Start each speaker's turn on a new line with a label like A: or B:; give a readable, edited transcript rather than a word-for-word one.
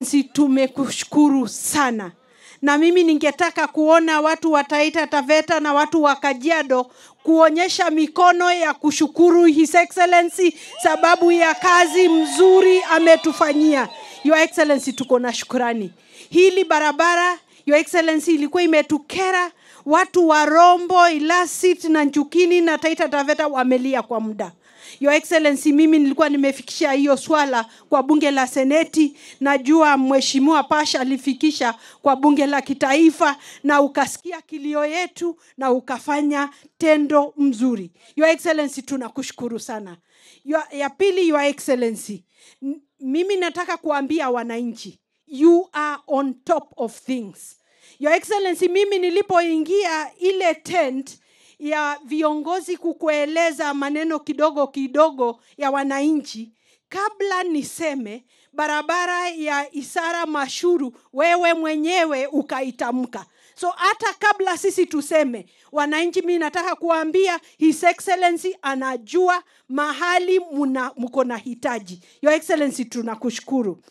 A: Tumekushukuru sana. Na mimi ningetaka kuona watu wa Taita Taveta na watu wa Kajiado kuonyesha mikono ya kushukuru His Excellency sababu ya kazi mzuri ametufanyia. Your Excellency, tuko na shukrani. Hili barabara, Your Excellency, ilikuwa imetukera. Watu wa Rombo, Ilasit na Njukini na Taita Taveta wamelia kwa muda. Your Excellency, mimi nilikuwa nimefikisha hiyo swala kwa bunge la seneti. Najua Mheshimiwa Pasha alifikisha kwa bunge la kitaifa na ukasikia kilio yetu na ukafanya tendo mzuri. Your Excellency, tunakushukuru sana. Ya pili, Your Excellency, mimi nataka kuambia wananchi, you are on top of things. Your Excellency, mimi nilipoingia ile tent ya viongozi kukueleza maneno kidogo kidogo ya wananchi, kabla niseme barabara ya Isara Mashuru wewe mwenyewe ukaitamka. So hata kabla sisi tuseme, wananchi mimi nataka kuambia His Excellency anajua mahali mko na hitaji. Your Excellency, tunakushukuru.